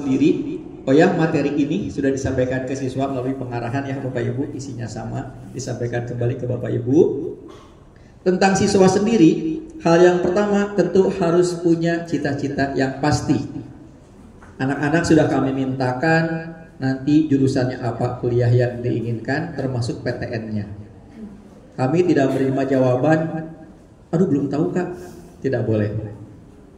sendiri. Oh ya, materi ini sudah disampaikan ke siswa melalui pengarahan ya Bapak Ibu, isinya sama, disampaikan kembali ke Bapak Ibu. Tentang siswa sendiri, hal yang pertama tentu harus punya cita-cita yang pasti. Anak-anak sudah kami mintakan nanti jurusannya apa, kuliah yang diinginkan, termasuk PTN-nya. Kami tidak menerima jawaban, aduh belum tahu Kak, tidak boleh.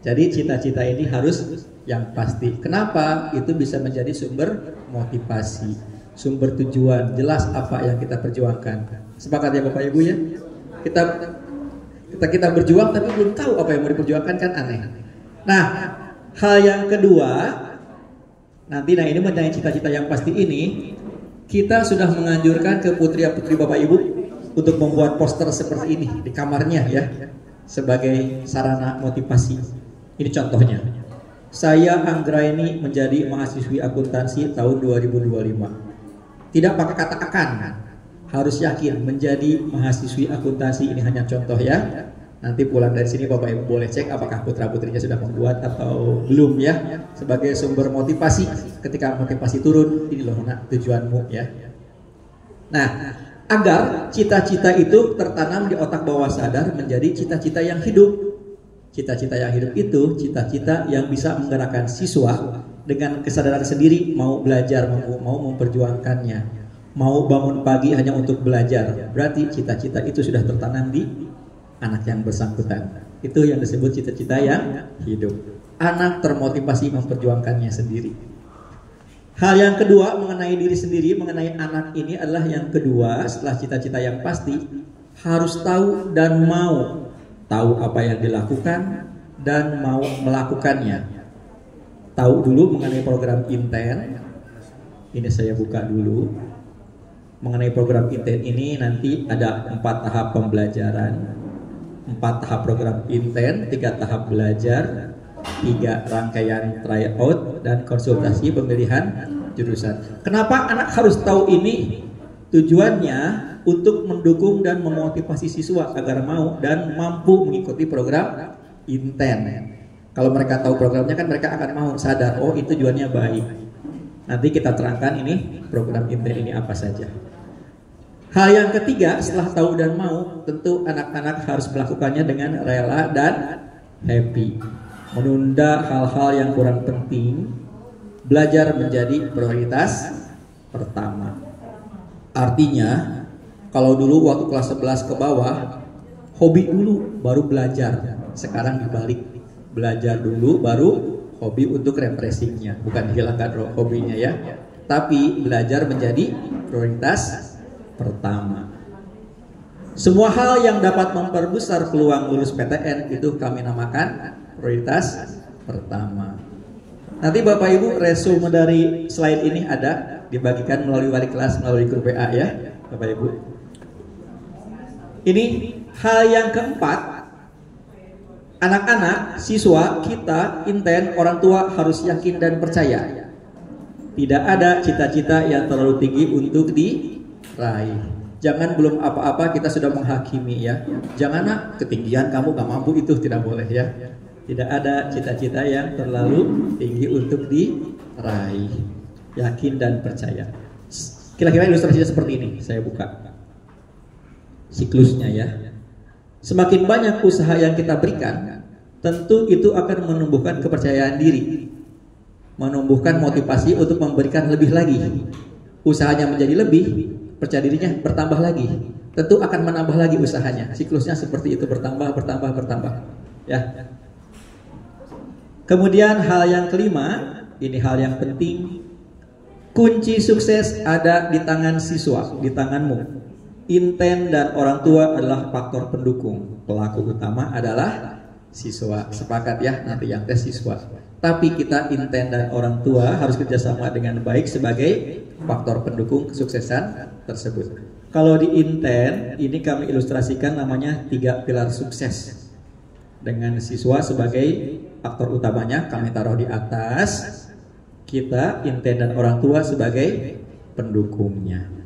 Jadi cita-cita ini harus yang pasti. Kenapa? Itu bisa menjadi sumber motivasi, sumber tujuan, jelas apa yang kita perjuangkan. Sepakat ya Bapak Ibu ya? Kita berjuang tapi belum tahu apa yang mau diperjuangkan, kan aneh. Nah, hal yang kedua, ini mengenai cita-cita yang pasti ini, kita sudah menganjurkan ke putri-putri Bapak Ibu untuk membuat poster seperti ini di kamarnya ya, sebagai sarana motivasi. Ini contohnya. Saya Anggraini menjadi mahasiswi akuntansi tahun 2025. Tidak pakai kata akan, harus yakin menjadi mahasiswi akuntansi. Ini hanya contoh ya. Nanti pulang dari sini Bapak Ibu boleh cek apakah putra-putrinya sudah membuat atau belum ya, sebagai sumber motivasi. Ketika motivasi turun, ini loh nak tujuanmu ya. Nah, agar cita-cita itu tertanam di otak bawah sadar menjadi cita-cita yang hidup. Cita-cita yang hidup itu cita-cita yang bisa menggerakkan siswa dengan kesadaran sendiri, mau belajar, mau memperjuangkannya, mau bangun pagi hanya untuk belajar. Berarti cita-cita itu sudah tertanam di anak yang bersangkutan. Itu yang disebut cita-cita yang hidup. Anak termotivasi memperjuangkannya sendiri. Hal yang kedua mengenai diri sendiri, mengenai anak ini adalah yang kedua setelah cita-cita yang pasti, harus tahu dan mau. Tahu apa yang dilakukan dan mau melakukannya. Tahu dulu mengenai program Inten. Ini saya buka dulu. Mengenai program Inten ini nanti ada 4 tahap pembelajaran, 4 tahap program Inten, 3 tahap belajar, 3 rangkaian tryout, dan konsultasi pemilihan jurusan. Kenapa anak harus tahu ini? Tujuannya untuk mendukung dan memotivasi siswa agar mau dan mampu mengikuti program Inten. Kalau mereka tahu programnya kan mereka akan mau sadar, oh itu tujuannya baik. Nanti kita terangkan ini program Inten ini apa saja. Hal yang ketiga setelah tahu dan mau, tentu anak-anak harus melakukannya dengan rela dan happy. Menunda hal-hal yang kurang penting, belajar menjadi prioritas pertama. Artinya, kalau dulu waktu kelas 11 ke bawah, hobi dulu baru belajar. Sekarang dibalik, belajar dulu baru hobi untuk refreshingnya. Bukan dihilangkan hobinya ya, tapi belajar menjadi prioritas pertama. Semua hal yang dapat memperbesar peluang lulus PTN itu kami namakan prioritas pertama. Nanti Bapak Ibu resume dari slide ini ada dibagikan melalui wali kelas, melalui grup WA ya Bapak Ibu. Ini hal yang keempat, anak-anak, siswa, kita, Inten, orang tua harus yakin dan percaya. Tidak ada cita-cita yang terlalu tinggi untuk diraih. Jangan belum apa-apa kita sudah menghakimi ya. Jangan nak, ketinggian kamu gak mampu, itu tidak boleh ya. Tidak ada cita-cita yang terlalu tinggi untuk diraih. Yakin dan percaya. Kira-kira ilustrasinya seperti ini, saya buka siklusnya ya. Semakin banyak usaha yang kita berikan, tentu itu akan menumbuhkan kepercayaan diri, menumbuhkan motivasi untuk memberikan lebih lagi. Usahanya menjadi lebih, percaya dirinya bertambah lagi, tentu akan menambah lagi usahanya. Siklusnya seperti itu, bertambah ya. Kemudian hal yang kelima, ini hal yang penting, kunci sukses ada di tangan siswa, di tanganmu. Inten dan orang tua adalah faktor pendukung. Pelaku utama adalah siswa. Sepakat ya, nanti yang tes siswa. Tapi kita Inten dan orang tua harus kerjasama dengan baik sebagai faktor pendukung kesuksesan tersebut. Kalau di Inten, ini kami ilustrasikan namanya 3 pilar sukses. Dengan siswa sebagai faktor utamanya kami taruh di atas, kita Inten dan orang tua sebagai pendukungnya.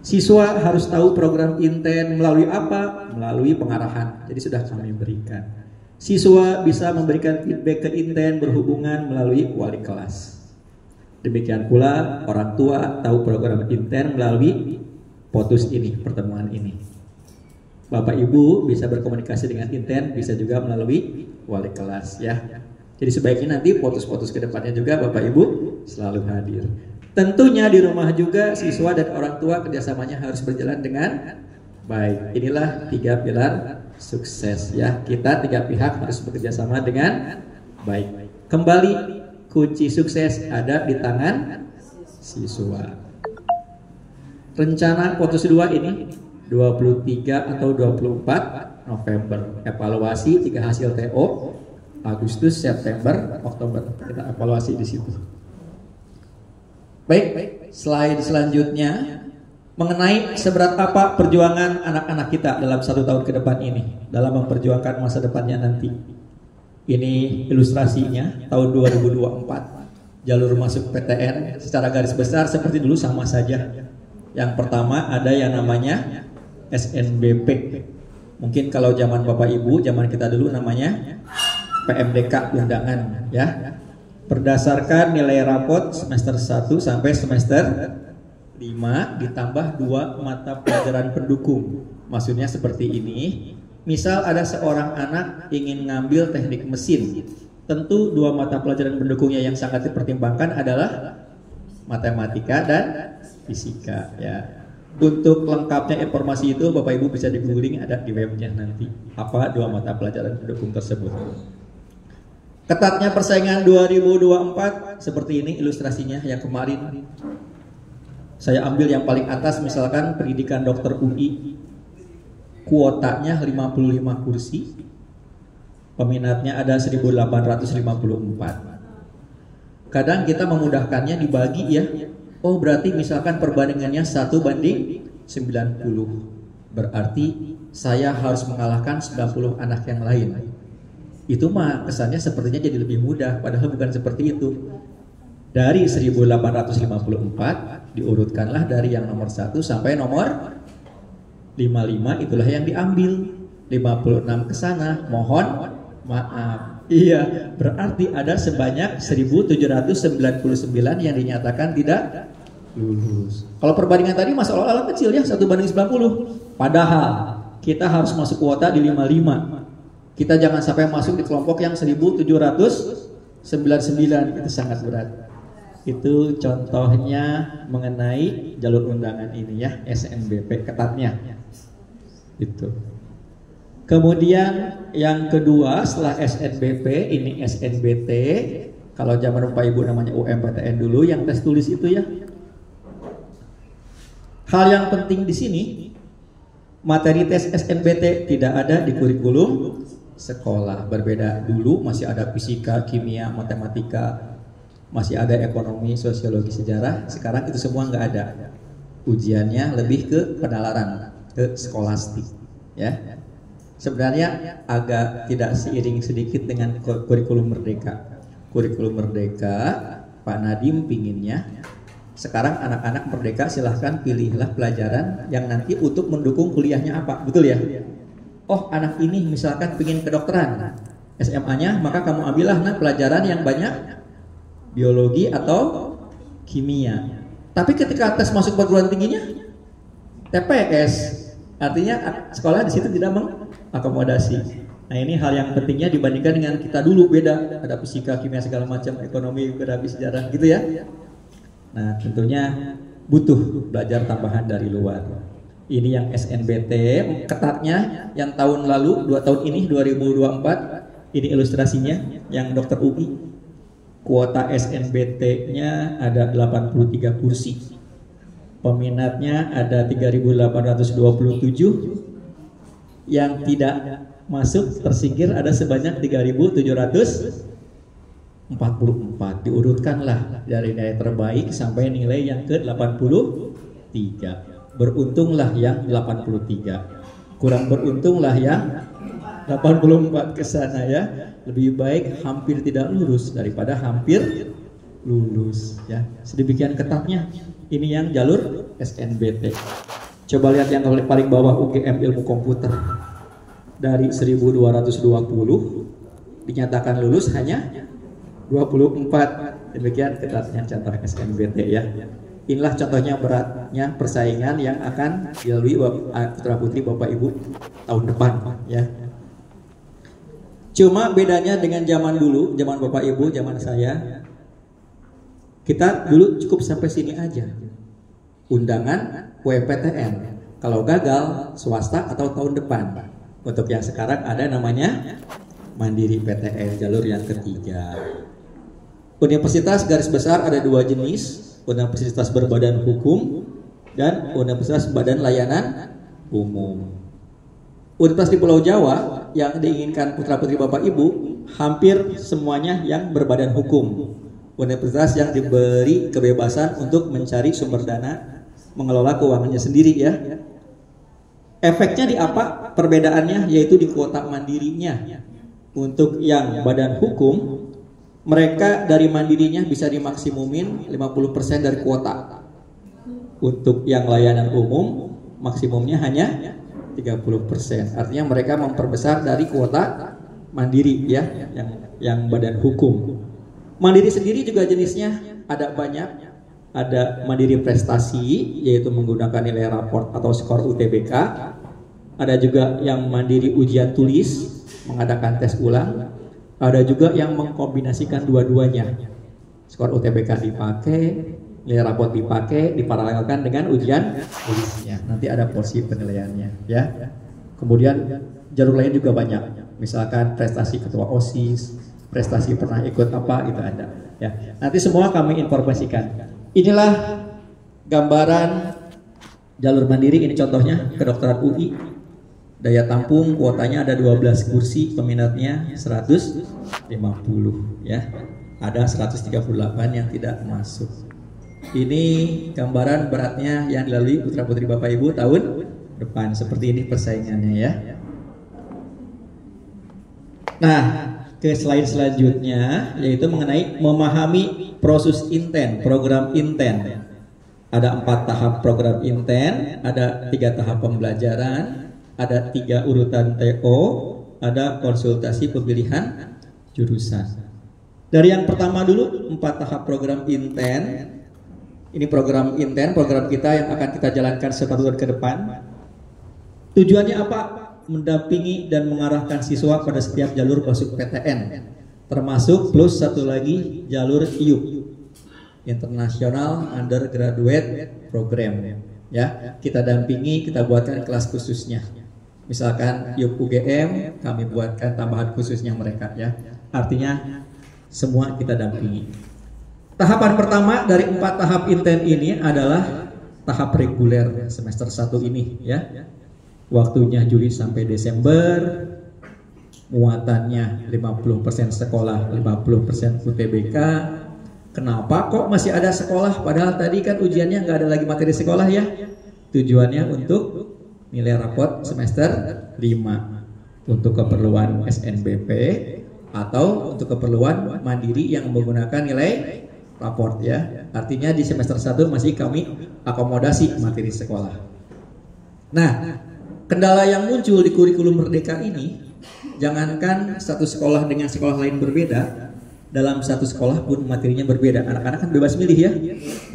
Siswa harus tahu program Inten melalui apa? Melalui pengarahan. Jadi sudah kami berikan. Siswa bisa memberikan feedback ke Inten berhubungan melalui wali kelas. Demikian pula orang tua tahu program intern melalui POTUS ini, pertemuan ini. Bapak Ibu bisa berkomunikasi dengan intern, bisa juga melalui wali kelas ya. Jadi sebaiknya nanti POTUS-POTUS kedepannya juga Bapak Ibu selalu hadir. Tentunya di rumah juga siswa dan orang tua kerjasamanya harus berjalan dengan baik. Inilah 3 pilar sukses ya. Kita 3 pihak harus bekerja sama dengan baik. Kembali, kunci sukses ada di tangan siswa. Rencana POTUS 2 ini 23 atau 24 November. Evaluasi 3 hasil TO Agustus, September, Oktober. Kita evaluasi di situ. Baik, slide selanjutnya mengenai seberat apa perjuangan anak-anak kita dalam 1 tahun ke depan ini dalam memperjuangkan masa depannya nanti. Ini ilustrasinya tahun 2024. Jalur masuk PTN secara garis besar seperti dulu sama saja. Yang pertama ada yang namanya SNBP. Mungkin kalau zaman Bapak Ibu, zaman kita dulu namanya PMDK undangan ya. Berdasarkan nilai rapot semester 1 sampai semester 5 ditambah 2 mata pelajaran pendukung. Maksudnya seperti ini. Misal ada seorang anak ingin ngambil teknik mesin. Tentu 2 mata pelajaran pendukungnya yang sangat dipertimbangkan adalah matematika dan fisika ya. Untuk lengkapnya informasi itu Bapak Ibu bisa di googling, ada di webnya nanti. Apa 2 mata pelajaran pendukung tersebut. Ketatnya persaingan 2024 seperti ini ilustrasinya yang kemarin. Saya ambil yang paling atas misalkan pendidikan dokter UI. Kuotanya 55 kursi. Peminatnya ada 1854. Kadang kita memudahkannya dibagi ya. Oh berarti misalkan perbandingannya 1:90. Berarti saya harus mengalahkan 90 anak yang lain. Itu mah kesannya sepertinya jadi lebih mudah, padahal bukan seperti itu. Dari 1854 diurutkanlah dari yang nomor 1 sampai nomor 55, itulah yang diambil. 56 ke sana, mohon maaf. Iya, berarti ada sebanyak 1799 yang dinyatakan tidak lulus. Kalau perbandingan tadi masalah kecil ya, 1:90. Padahal kita harus masuk kuota di 55. Kita jangan sampai masuk di kelompok yang 1799, itu sangat berat. Itu contohnya mengenai jalur undangan ini ya, SNBP ketatnya. Itu. Kemudian yang kedua setelah SNBP ini SNBT. Kalau zaman Bapak Ibu namanya UMPTN dulu yang tes tulis itu ya. Hal yang penting di sini, materi tes SNBT tidak ada di kurikulum sekolah. Berbeda dulu masih ada fisika, kimia, matematika, masih ada ekonomi, sosiologi, sejarah. Sekarang itu semua nggak ada. Ujiannya lebih ke penalaran, ke skolastik ya. Sebenarnya agak tidak seiring sedikit dengan kurikulum merdeka. Kurikulum merdeka Pak Nadiem pinginnya sekarang anak-anak merdeka silahkan pilihlah pelajaran yang nanti untuk mendukung kuliahnya apa, betul ya? Oh anak ini misalkan pingin kedokteran SMA-nya, maka kamu ambillah pelajaran yang banyak biologi atau kimia. Tapi ketika tes masuk perguruan tingginya TPS, artinya sekolah di situ tidak mengakomodasi. Nah ini hal yang pentingnya dibandingkan dengan kita dulu beda, ada fisika, kimia segala macam, ekonomi, geografi, sejarah gitu ya. Nah tentunya butuh belajar tambahan dari luar. Ini yang SNBT ketatnya yang tahun lalu, 2 tahun ini 2024. Ini ilustrasinya yang dokter UI. Kuota SNBT-nya ada 83 kursi. Peminatnya ada 3.827. Yang tidak masuk tersingkir ada sebanyak 3.744. Diurutkanlah dari nilai terbaik sampai nilai yang ke-83. Beruntunglah yang 83, kurang beruntunglah yang 84 ke sana ya. Lebih baik hampir tidak lulus daripada hampir lulus ya. Sedemikian ketatnya ini yang jalur SNBT. Coba lihat yang paling bawah UGM Ilmu Komputer. Dari 1220 dinyatakan lulus hanya 24. Demikian ketatnya contoh SNBT ya. Inilah contohnya beratnya persaingan yang akan dilalui putra putri Bapak Ibu tahun depan ya. Cuma bedanya dengan zaman dulu, zaman Bapak Ibu, zaman saya, kita dulu cukup sampai sini aja. Undangan UMPTN. Kalau gagal swasta atau tahun depan. Untuk yang sekarang ada namanya Mandiri PTN jalur yang ketiga. Universitas garis besar ada dua jenis, universitas berbadan hukum dan universitas badan layanan umum. Universitas di Pulau Jawa yang diinginkan putra putri Bapak Ibu hampir semuanya yang berbadan hukum. Universitas yang diberi kebebasan untuk mencari sumber dana, mengelola keuangannya sendiri ya. Efeknya di apa? Perbedaannya yaitu di kuota mandirinya. Untuk yang badan hukum, mereka dari mandirinya bisa dimaksimumin 50% dari kuota. Untuk yang layanan umum, maksimumnya hanya 30%. Artinya mereka memperbesar dari kuota mandiri ya, yang badan hukum. Mandiri sendiri juga jenisnya ada banyak. Ada mandiri prestasi, yaitu menggunakan nilai raport atau skor UTBK. Ada juga yang mandiri ujian tulis, mengadakan tes ulang. Ada juga yang mengkombinasikan dua-duanya. Skor UTBK dipakai, nilai raport dipakai, diparalelkan dengan ujian tulisnya. Nanti ada porsi penilaiannya, ya. Kemudian jalur lain juga banyak. Misalkan prestasi ketua OSIS, prestasi pernah ikut apa, itu ada. Ya. Nanti semua kami informasikan. Inilah gambaran jalur mandiri, ini contohnya kedokteran UI. Daya tampung kuotanya ada 12 kursi, peminatnya 150 ya. Ada 138 yang tidak masuk. Ini gambaran beratnya yang dilalui putra putri Bapak Ibu tahun depan. Seperti ini persaingannya ya. Nah, ke slide selanjutnya yaitu mengenai memahami proses inten, program inten. Ada 4 tahap program inten, ada 3 tahap pembelajaran, ada 3 urutan TO, ada konsultasi pemilihan jurusan. Dari yang pertama dulu, 4 tahap program inten. Ini program inten, program kita yang akan kita jalankan 1 tahun ke depan. Tujuannya apa? Mendampingi dan mengarahkan siswa pada setiap jalur masuk PTN, termasuk plus 1 lagi jalur IUP, International Undergraduate Program. Ya, kita dampingi, kita buatkan kelas khususnya. Misalkan IUP UGM, kami buatkan tambahan khususnya mereka ya. Artinya semua kita dampingi. Tahapan pertama dari 4 tahap inten ini adalah tahap reguler semester 1 ini ya. Waktunya Juli sampai Desember, muatannya 50% sekolah, 50% UTBK. Kenapa kok masih ada sekolah? Padahal tadi kan ujiannya nggak ada lagi materi sekolah ya. Tujuannya untuk nilai raport semester 5 untuk keperluan SNBP atau untuk keperluan mandiri yang menggunakan nilai raport ya. Artinya di semester 1 masih kami akomodasi materi sekolah. Nah, kendala yang muncul di kurikulum Merdeka ini, jangankan satu sekolah dengan sekolah lain berbeda, dalam satu sekolah pun materinya berbeda. Anak-anak kan bebas milih ya,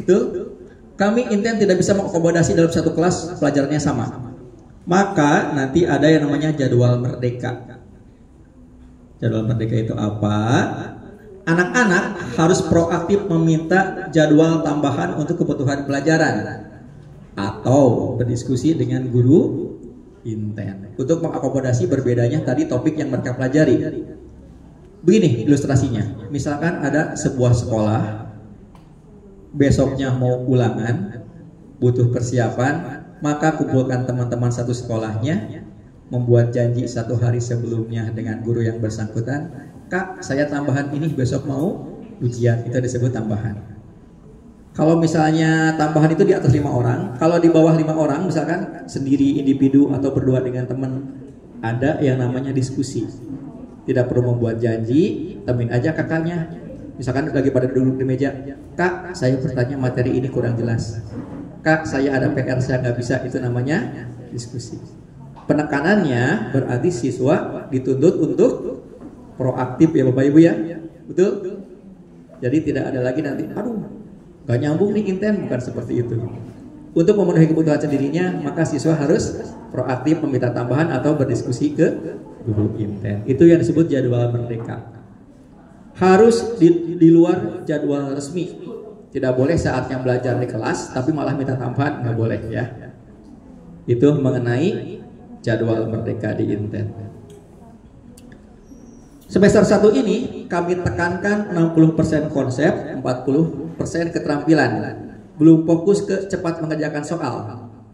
betul? Kami intent tidak bisa mengakomodasi dalam satu kelas pelajarannya sama. Maka nanti ada yang namanya jadwal Merdeka. Jadwal Merdeka itu apa? Anak-anak harus proaktif meminta jadwal tambahan untuk kebutuhan pelajaran atau berdiskusi dengan guru inten untuk mengakomodasi berbedanya tadi topik yang mereka pelajari. Begini ilustrasinya, misalkan ada sebuah sekolah besoknya mau ulangan, butuh persiapan, maka kumpulkan teman-teman satu sekolahnya, membuat janji 1 hari sebelumnya dengan guru yang bersangkutan, Kak, saya tambahan ini besok mau ujian, itu disebut tambahan. Kalau misalnya tambahan itu di atas 5 orang, kalau di bawah 5 orang, misalkan sendiri, individu atau berdua dengan teman, ada yang namanya diskusi. Tidak perlu membuat janji, temuin aja kakaknya. Misalkan lagi pada duduk di meja, Kak, saya bertanya materi ini kurang jelas. Kak, saya ada PR, saya nggak bisa. Itu namanya diskusi. Penekanannya berarti siswa dituntut untuk proaktif ya Bapak Ibu ya, betul? Jadi tidak ada lagi nanti, aduh, gak nyambung nih inten, bukan seperti itu. Untuk memenuhi kebutuhan sendirinya, maka siswa harus proaktif meminta tambahan atau berdiskusi ke guru inten. Itu yang disebut jadwal merdeka. Harus di luar jadwal resmi. Tidak boleh saatnya belajar di kelas, tapi malah minta tambahan, nggak boleh ya. Itu mengenai jadwal merdeka di inten. Semester 1 ini kami tekankan 60% konsep, 40% keterampilan. Belum fokus ke cepat mengerjakan soal,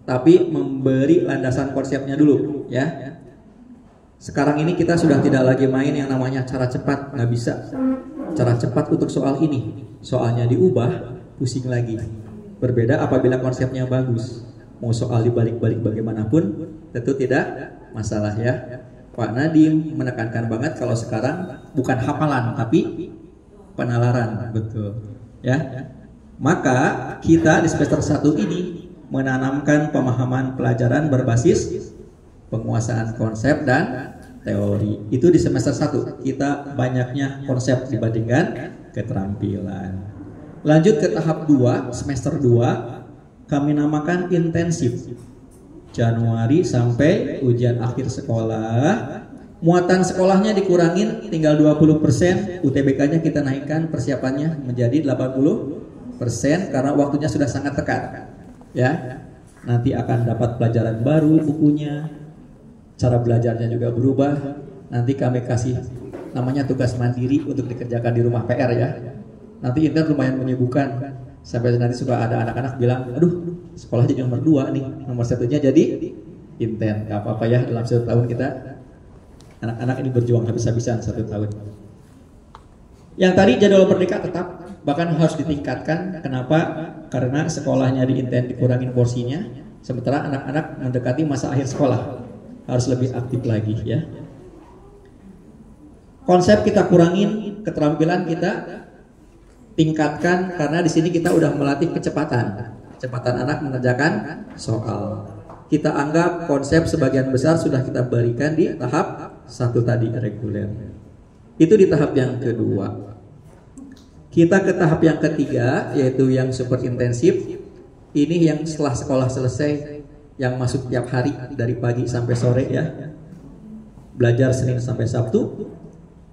tapi memberi landasan konsepnya dulu ya. Sekarang ini kita sudah tidak lagi main yang namanya cara cepat, nggak bisa. Cara cepat untuk soal ini, soalnya diubah, pusing lagi. Berbeda apabila konsepnya bagus. Mau soal dibalik-balik bagaimanapun, tentu tidak masalah ya. Pak Nadiem menekankan banget kalau sekarang bukan hafalan tapi penalaran, betul ya. Maka kita di semester 1 ini menanamkan pemahaman pelajaran berbasis penguasaan konsep dan teori. Itu di semester 1 kita banyaknya konsep dibandingkan keterampilan. Lanjut ke tahap 2, semester 2 kami namakan intensif. Januari sampai ujian akhir sekolah. Muatan sekolahnya dikurangin tinggal 20%, UTBK-nya kita naikkan persiapannya menjadi 80% karena waktunya sudah sangat tekan. Ya. Nanti akan dapat pelajaran baru bukunya. Cara belajarnya juga berubah. Nanti kami kasih namanya tugas mandiri untuk dikerjakan di rumah PR ya. Nanti inten lumayan menyibukkan. Sampai nanti suka ada anak-anak bilang, aduh sekolah jadi nomor 2 nih, nomor 1-nya jadi inten. Gak apa-apa ya, dalam 1 tahun kita anak-anak ini berjuang habis-habisan 1 tahun. Yang tadi jadwal merdeka tetap, bahkan harus ditingkatkan. Kenapa? Karena sekolahnya di inten dikurangin porsinya, sementara anak-anak mendekati masa akhir sekolah, harus lebih aktif lagi ya. Konsep kita kurangin, keterampilan kita tingkatkan karena di sini kita udah melatih kecepatan anak mengerjakan soal. Kita anggap konsep sebagian besar sudah kita berikan di tahap 1 tadi reguler. Itu di tahap yang kedua. Kita ke tahap yang ketiga yaitu yang super intensif. Ini yang setelah sekolah selesai, yang masuk tiap hari dari pagi sampai sore ya. Belajar Senin sampai Sabtu,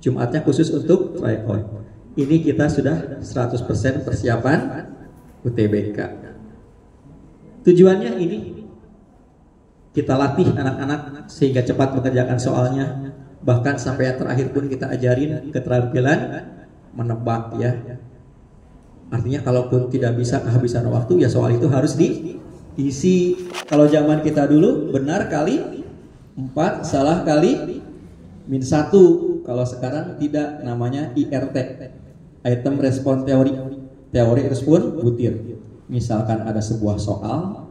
Jumatnya khusus untuk tryout. Ini kita sudah 100% persiapan UTBK. Tujuannya ini kita latih anak-anak sehingga cepat mengerjakan soalnya. Bahkan sampai yang terakhir pun kita ajarin keterampilan menebak ya. Artinya kalaupun tidak bisa kehabisan waktu ya soal itu harus diisi. Kalau zaman kita dulu benar kali 4, salah kali -1. Kalau sekarang tidak, namanya IRT, item respon teori, teori respon butir. Misalkan ada sebuah soal,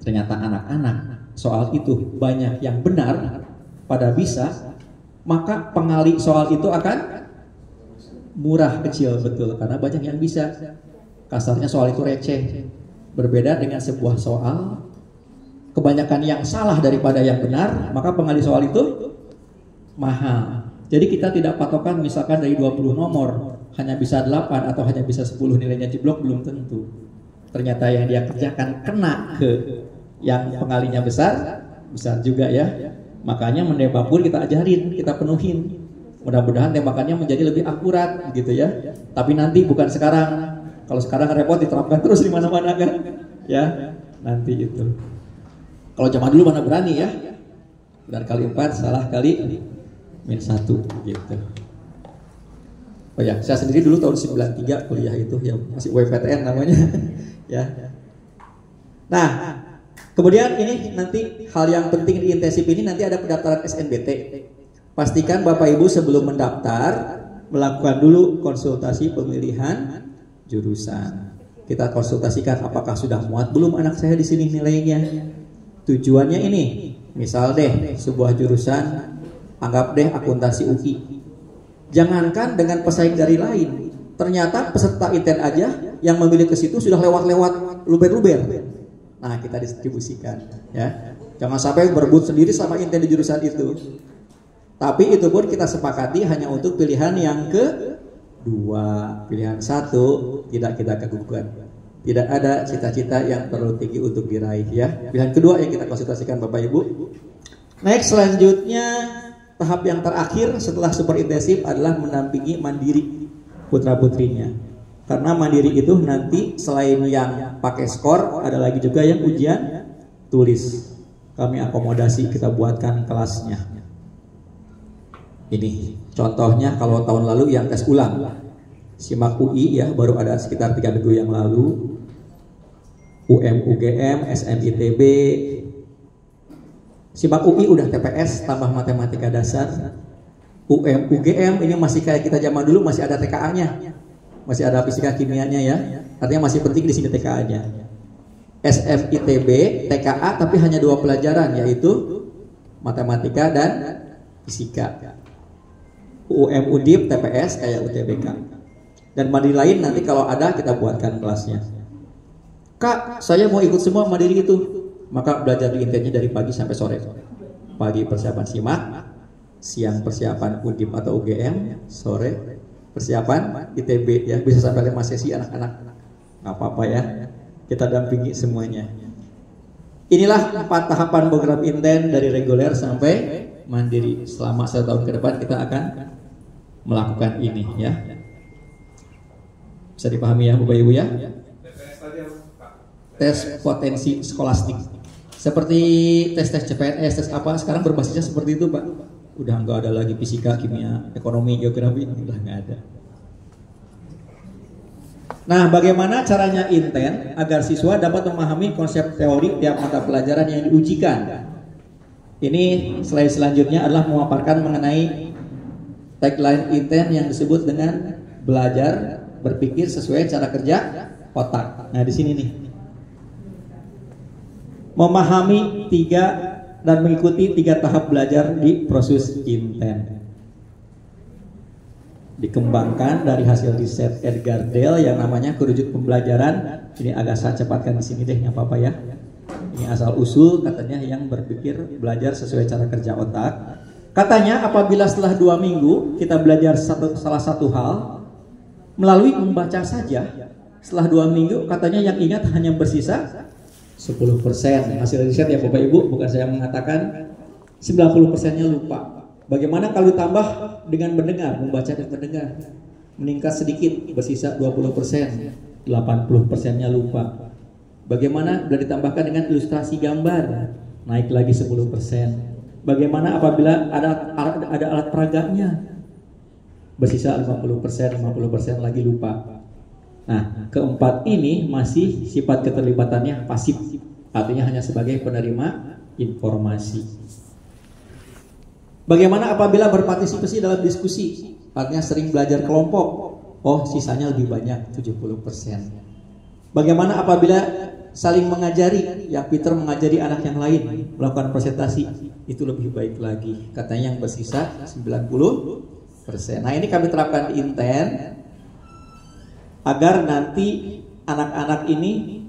ternyata anak-anak soal itu banyak yang benar pada bisa, maka pengali soal itu akan murah kecil, betul, karena banyak yang bisa. Kasarnya soal itu receh. Berbeda dengan sebuah soal kebanyakan yang salah daripada yang benar, maka pengali soal itu mahal. Jadi kita tidak patokan misalkan dari 20 nomor hanya bisa 8 atau hanya bisa 10 nilainya jeblok, belum tentu. Ternyata yang dia kerjakan kena ke yang pengalinya besar juga ya. Makanya menembak pun kita ajarin, kita penuhin. Mudah-mudahan tembakannya menjadi lebih akurat gitu ya. Tapi nanti bukan sekarang. Kalau sekarang repot diterapkan terus di mana-mana kan. Ya, nanti itu. Kalau zaman dulu mana berani ya. Benar kali 4, salah kali -1 gitu. Oh ya, saya sendiri dulu tahun 93 kuliah itu yang masih WPTN namanya ya. Nah, kemudian ini nanti hal yang penting di intensif ini nanti ada pendaftaran SNBT. Pastikan Bapak Ibu sebelum mendaftar melakukan dulu konsultasi pemilihan jurusan. Kita konsultasikan apakah sudah muat belum anak saya di sini nilainya. Tujuannya ini, misal deh sebuah jurusan, anggap deh akuntansi UI. Jangankan dengan pesaing dari lain, ternyata peserta inten aja yang memilih ke situ sudah lewat-lewat luber-luber. Nah, kita distribusikan ya. Jangan sampai berebut sendiri sama inten di jurusan itu. Tapi itu pun kita sepakati hanya untuk pilihan yang 2, pilihan 1 tidak kita keguguran. Tidak ada cita-cita yang terlalu tinggi untuk diraih ya. Pilihan kedua yang kita konsultasikan Bapak Ibu. Next, selanjutnya tahap yang terakhir setelah super intensif adalah mendampingi mandiri putra putrinya. Karena mandiri itu nanti selain yang pakai skor, ada lagi juga yang ujian tulis. Kami akomodasi, kita buatkan kelasnya. Ini contohnya kalau tahun lalu yang tes ulang. Simak UI ya, baru ada sekitar 3 minggu yang lalu. UGM, SNITB. Simak UI udah TPS tambah matematika dasar. UGM ini masih kayak kita zaman dulu, masih ada TKA-nya. Masih ada fisika kimianya ya. Artinya masih penting di sini TKA-nya. SNITB, TKA tapi hanya 2 pelajaran, yaitu matematika dan fisika. Undip, TPS kayak UTBK. Dan mandiri lain nanti kalau ada kita buatkan kelasnya. Kak, saya mau ikut semua mandiri itu. Maka belajar di intennya dari pagi sampai sore. Pagi persiapan simak, siang persiapan Undip atau UGM, sore persiapan ITB ya. Bisa sampai 5 sesi anak-anak. Nggak apa-apa ya. Kita dampingi semuanya. Inilah 4 tahapan program inten dari reguler sampai mandiri. Selama 1 tahun ke depan kita akan melakukan ini ya. Bisa dipahami ya Bapak Ibu ya. Tes potensi skolastik. Seperti tes-tes CPNS, tes apa sekarang berbasisnya seperti itu Pak. Udah nggak ada lagi fisika, kimia, ekonomi, geografi, udah nggak ada. Nah, bagaimana caranya inten agar siswa dapat memahami konsep teori tiap mata pelajaran yang diujikan? Ini slide selanjutnya adalah memaparkan mengenai tagline inten yang disebut dengan belajar berpikir sesuai cara kerja otak. Nah, di sini nih. Memahami 3 dan mengikuti 3 tahap belajar di proses inten. Dikembangkan dari hasil riset Edgar Dale yang namanya kerucut pembelajaran. Ini agak saya cepatkan di sini deh, nggak apa-apa ya. Ini asal usul katanya yang berpikir belajar sesuai cara kerja otak. Katanya apabila setelah 2 minggu kita belajar salah satu hal melalui membaca saja, setelah 2 minggu katanya yang ingat hanya bersisa 10%. Hasil riset ya Bapak Ibu, bukan saya mengatakan. 90%-nya lupa. Bagaimana kalau ditambah dengan mendengar, membaca dan mendengar? Meningkat sedikit, bersisa 20%, 80%-nya lupa. Bagaimana bila ditambahkan dengan ilustrasi gambar? Naik lagi 10%. Bagaimana apabila ada alat peraganya? Bersisa 50%, 50% lagi lupa. Nah, keempat ini masih sifat keterlibatannya pasif. Artinya hanya sebagai penerima informasi. Bagaimana apabila berpartisipasi dalam diskusi? Artinya sering belajar kelompok. Oh, sisanya lebih banyak, 70%. Bagaimana apabila saling mengajari? Yang Peter mengajari anak yang lain melakukan presentasi, itu lebih baik lagi. Katanya yang bersisa 90%. Nah, ini kami terapkan di inten agar nanti anak-anak ini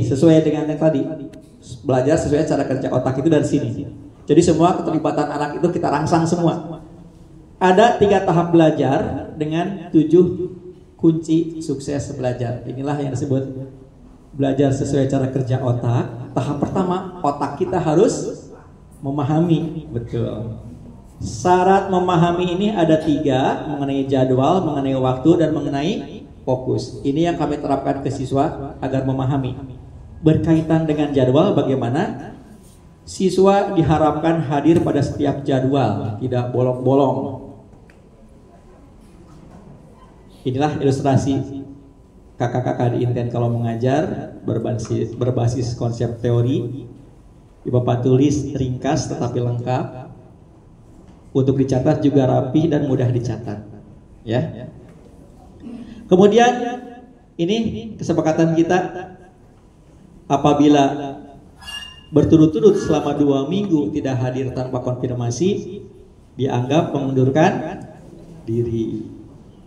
sesuai dengan yang tadi, belajar sesuai cara kerja otak itu dari sini. Jadi semua keterlibatan anak itu kita rangsang semua. Ada 3 tahap belajar dengan 7 kunci sukses belajar. Inilah yang disebut belajar sesuai cara kerja otak. Tahap pertama, otak kita harus memahami. Betul. Syarat memahami ini ada 3, mengenai jadwal, mengenai waktu, dan mengenai fokus. Ini yang kami terapkan ke siswa agar memahami. Berkaitan dengan jadwal, bagaimana siswa diharapkan hadir pada setiap jadwal, tidak bolong-bolong. Inilah ilustrasi kakak-kakak di inten kalau mengajar berbasis konsep teori. Bapak tulis ringkas tetapi lengkap. Untuk dicatat juga rapi dan mudah dicatat, ya. Kemudian ini kesepakatan kita, apabila berturut-turut selama 2 minggu tidak hadir tanpa konfirmasi, dianggap mengundurkan diri.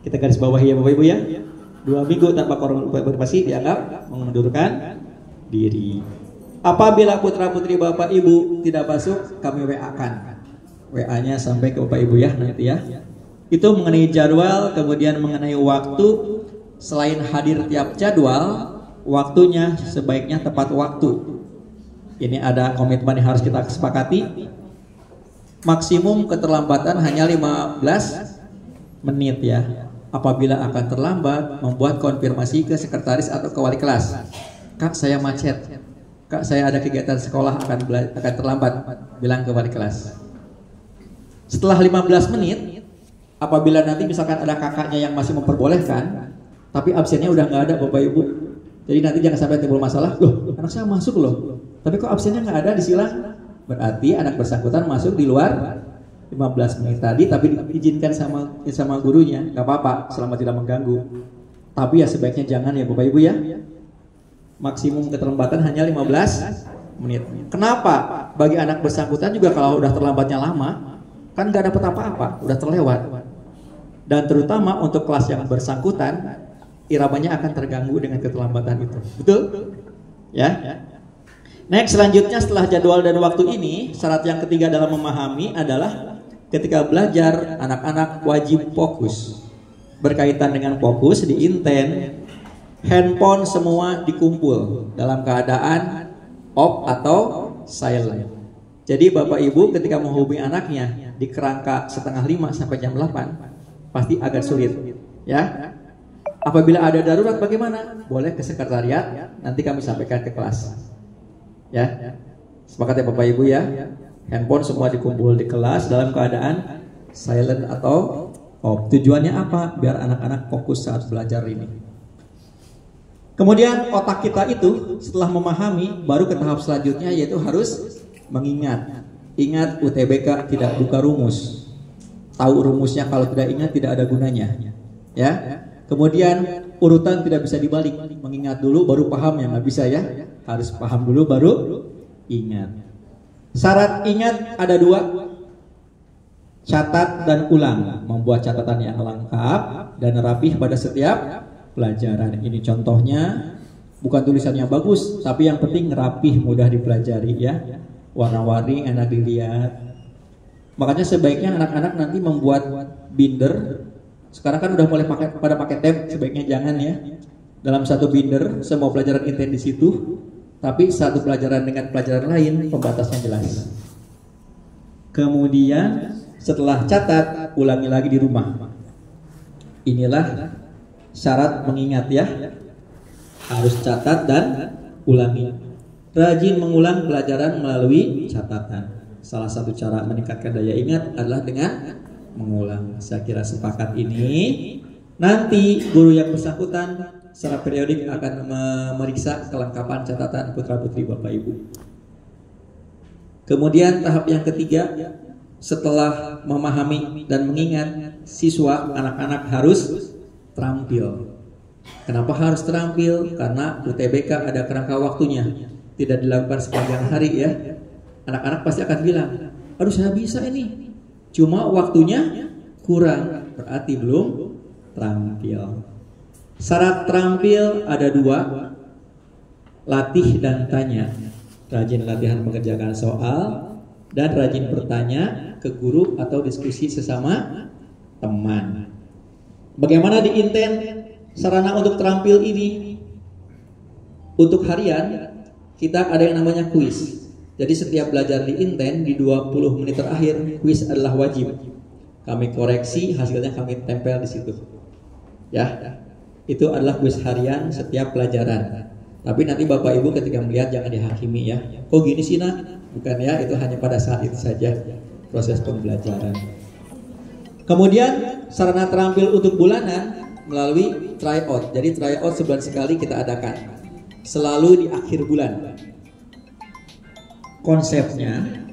Kita garis bawahi ya Bapak Ibu ya. 2 minggu tanpa konfirmasi dianggap mengundurkan diri. Apabila putra-putri Bapak Ibu tidak masuk, kami WA-kan. WA-nya sampai ke Bapak Ibu ya nanti ya. Itu mengenai jadwal, kemudian mengenai waktu. Selain hadir tiap jadwal, waktunya sebaiknya tepat waktu. Ini ada komitmen yang harus kita sepakati. Maksimum keterlambatan hanya 15 menit ya. Apabila akan terlambat, membuat konfirmasi ke sekretaris atau ke wali kelas. Kak, saya macet. Kak, saya ada kegiatan sekolah akan terlambat. Bilang ke wali kelas. Setelah 15 menit, apabila nanti misalkan ada kakaknya yang masih memperbolehkan, tapi absennya udah nggak ada Bapak Ibu. Jadi nanti jangan sampai timbul masalah. Loh, anak saya masuk loh, tapi kok absennya nggak ada disilang. Berarti anak bersangkutan masuk di luar 15 menit tadi, tapi diizinkan sama gurunya. Nggak apa-apa, selama tidak mengganggu. Tapi ya sebaiknya jangan ya Bapak Ibu ya. Maksimum keterlambatan hanya 15 menit. Kenapa? Bagi anak bersangkutan juga kalau udah terlambatnya lama, kan nggak dapat apa-apa, udah terlewat. Dan terutama untuk kelas yang bersangkutan, iramanya akan terganggu dengan keterlambatan itu. Betul? Ya. Next, selanjutnya setelah jadwal dan waktu ini, syarat yang ketiga dalam memahami adalah ketika belajar, anak-anak wajib fokus. Berkaitan dengan fokus di Inten, handphone semua dikumpul dalam keadaan off atau silent. Jadi Bapak Ibu ketika menghubungi anaknya di kerangka 4:30 sampai jam 8 pasti agak sulit ya. Apabila ada darurat bagaimana? Boleh ke sekretariat, nanti kami sampaikan ke kelas. Ya. Sepakat ya Bapak Ibu ya. Handphone semua dikumpul di kelas dalam keadaan silent atau off. Tujuannya apa? Biar anak-anak fokus saat belajar ini. Kemudian otak kita itu setelah memahami baru ke tahap selanjutnya, yaitu harus mengingat. Ingat, UTBK tidak buka rumus. Tahu rumusnya, kalau tidak ingat tidak ada gunanya. Ya. Kemudian urutan tidak bisa dibalik. Mengingat dulu baru paham, ya nggak bisa ya. Harus paham dulu baru ingat. Syarat ingat ada 2. Catat dan ulang. Membuat catatan yang lengkap dan rapih pada setiap pelajaran. Ini contohnya, bukan tulisannya bagus, tapi yang penting rapih, mudah dipelajari ya. Warna-warni, enak dilihat. Makanya sebaiknya anak-anak nanti membuat binder. Sekarang kan udah mulai pakai tab, sebaiknya jangan ya. Dalam satu binder semua pelajaran inten di situ, tapi satu pelajaran dengan pelajaran lain pembatasnya jelas. Kemudian setelah catat, ulangi lagi di rumah. Inilah syarat mengingat ya. Harus catat dan ulangi. Rajin mengulang pelajaran melalui catatan. Salah satu cara meningkatkan daya ingat adalah dengan mengulang. Saya kira sepakat ini. Nanti guru yang bersangkutan secara periodik akan memeriksa kelengkapan catatan putra-putri Bapak Ibu. Kemudian tahap yang ketiga, setelah memahami dan mengingat, siswa anak-anak harus terampil. Kenapa harus terampil? Karena UTBK ada kerangka waktunya, tidak dilakukan sepanjang hari ya. Anak-anak pasti akan bilang, aduh saya bisa ini, cuma waktunya kurang, berarti belum terampil. Syarat terampil ada 2, latih dan tanya. Rajin latihan mengerjakan soal dan rajin bertanya ke guru atau diskusi sesama teman. Bagaimana di Inten sarana untuk terampil ini? Untuk harian kita ada yang namanya kuis. Jadi setiap belajar di Inten di 20 menit terakhir kuis adalah wajib. Kami koreksi, hasilnya kami tempel di situ. Ya. Itu adalah kuis harian setiap pelajaran. Tapi nanti Bapak Ibu ketika melihat jangan dihakimi ya. Kok gini sih nak? Bukan ya, itu hanya pada saat itu saja proses pembelajaran. Kemudian sarana terampil untuk bulanan melalui tryout. Jadi tryout sebulan sekali kita adakan. Selalu di akhir bulan. Konsepnya